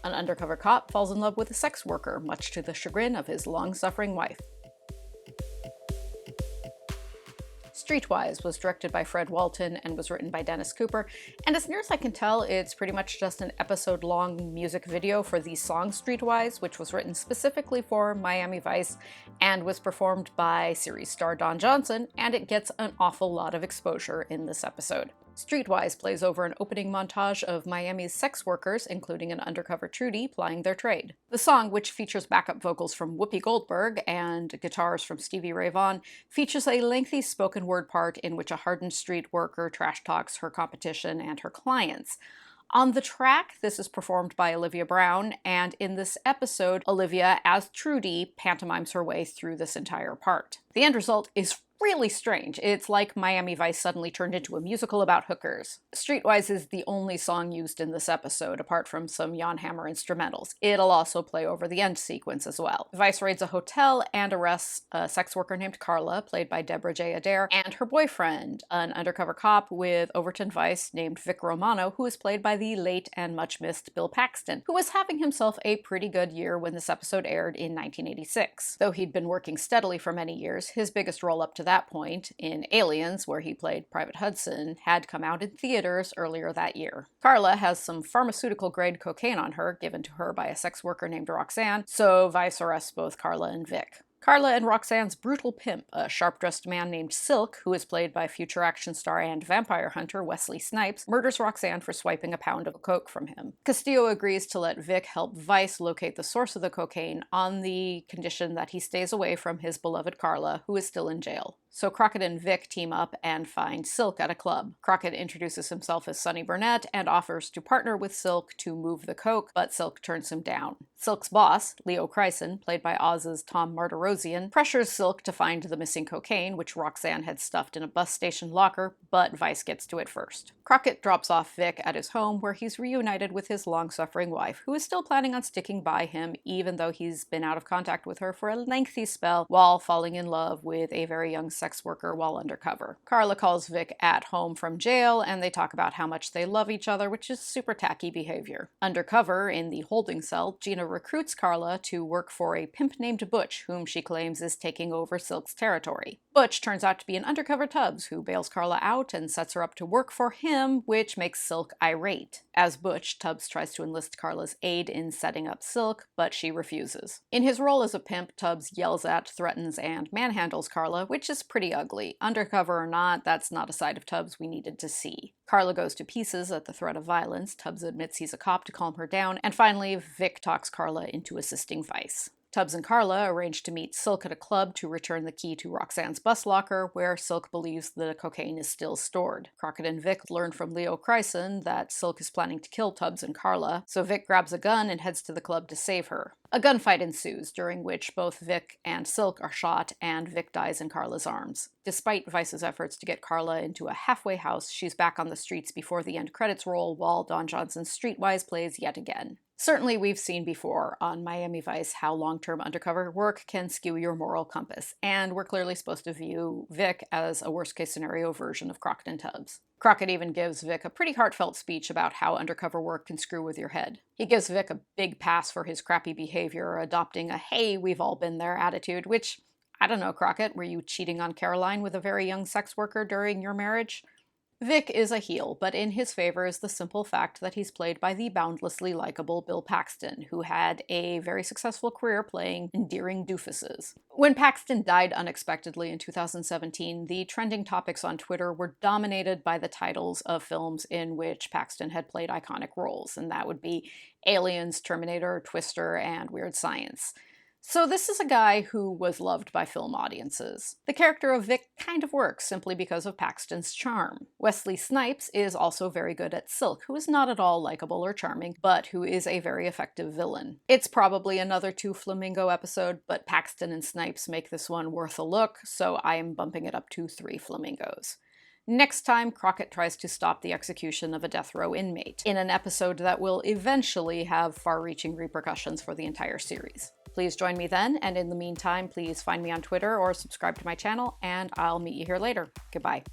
An undercover cop falls in love with a sex worker, much to the chagrin of his long-suffering wife. Streetwise was directed by Fred Walton and was written by Dennis Cooper, and as near as I can tell, it's pretty much just an episode-long music video for the song Streetwise, which was written specifically for Miami Vice and was performed by series star Don Johnson, and it gets an awful lot of exposure in this episode. Streetwise plays over an opening montage of Miami's sex workers, including an undercover Trudy, plying their trade. The song, which features backup vocals from Whoopi Goldberg and guitars from Stevie Ray Vaughan, features a lengthy spoken word part in which a hardened street worker trash talks her competition and her clients. On the track, this is performed by Olivia Brown, and in this episode, Olivia, as Trudy, pantomimes her way through this entire part. The end result is really strange. It's like Miami Vice suddenly turned into a musical about hookers. Streetwise is the only song used in this episode, apart from some Jan Hammer instrumentals. It'll also play over the end sequence as well. Vice raids a hotel and arrests a sex worker named Carla, played by Deborah J. Adair, and her boyfriend, an undercover cop with Overton Vice named Vic Romano, who is played by the late and much-missed Bill Paxton, who was having himself a pretty good year when this episode aired in 1986. Though he'd been working steadily for many years, his biggest role up to that point, in Aliens, where he played Private Hudson, had come out in theaters earlier that year. Carla has some pharmaceutical-grade cocaine on her, given to her by a sex worker named Roxanne, so Vice arrests both Carla and Vic. Carla and Roxanne's brutal pimp, a sharp-dressed man named Silk, who is played by future action star and vampire hunter Wesley Snipes, murders Roxanne for swiping a pound of coke from him. Castillo agrees to let Vic help Vice locate the source of the cocaine on the condition that he stays away from his beloved Carla, who is still in jail. So Crockett and Vic team up and find Silk at a club. Crockett introduces himself as Sonny Burnett and offers to partner with Silk to move the coke, but Silk turns him down. Silk's boss, Leo Kryson, played by Oz's Tom Martirosian, pressures Silk to find the missing cocaine, which Roxanne had stuffed in a bus station locker, but Vice gets to it first. Crockett drops off Vic at his home, where he's reunited with his long-suffering wife, who is still planning on sticking by him, even though he's been out of contact with her for a lengthy spell while falling in love with a very young sex worker while undercover. Carla calls Vic at home from jail, and they talk about how much they love each other, which is super tacky behavior. Undercover, in the holding cell, Gina recruits Carla to work for a pimp named Butch, whom she claims is taking over Silk's territory. Butch turns out to be an undercover Tubbs, who bails Carla out and sets her up to work for him, which makes Silk irate. As Butch, Tubbs tries to enlist Carla's aid in setting up Silk, but she refuses. In his role as a pimp, Tubbs yells at, threatens, and manhandles Carla, which is pretty ugly. Undercover or not, that's not a side of Tubbs we needed to see. Carla goes to pieces at the threat of violence. Tubbs admits he's a cop to calm her down, and finally, Vic talks Carla into assisting Vice. Tubbs and Carla arrange to meet Silk at a club to return the key to Roxanne's bus locker, where Silk believes the cocaine is still stored. Crockett and Vic learn from Leo Kryson that Silk is planning to kill Tubbs and Carla, so Vic grabs a gun and heads to the club to save her. A gunfight ensues, during which both Vic and Silk are shot, and Vic dies in Carla's arms. Despite Vice's efforts to get Carla into a halfway house, she's back on the streets before the end credits roll, while Don Johnson's Streetwise plays yet again. Certainly we've seen before on Miami Vice how long-term undercover work can skew your moral compass, and we're clearly supposed to view Vic as a worst-case scenario version of Crockett and Tubbs. Crockett even gives Vic a pretty heartfelt speech about how undercover work can screw with your head. He gives Vic a big pass for his crappy behavior, adopting a "hey, we've all been there" attitude, which, I don't know, Crockett, were you cheating on Caroline with a very young sex worker during your marriage? Vic is a heel, but in his favor is the simple fact that he's played by the boundlessly likable Bill Paxton, who had a very successful career playing endearing doofuses. When Paxton died unexpectedly in 2017, the trending topics on Twitter were dominated by the titles of films in which Paxton had played iconic roles, and that would be Aliens, Terminator, Twister, and Weird Science. So this is a guy who was loved by film audiences. The character of Vic kind of works simply because of Paxton's charm. Wesley Snipes is also very good at Silk, who is not at all likable or charming, but who is a very effective villain. It's probably another 2 Flamingo episode, but Paxton and Snipes make this one worth a look, so I am bumping it up to 3 Flamingos. Next time, Crockett tries to stop the execution of a death row inmate, in an episode that will eventually have far-reaching repercussions for the entire series. Please join me then, and in the meantime, please find me on Twitter or subscribe to my channel, and I'll meet you here later. Goodbye.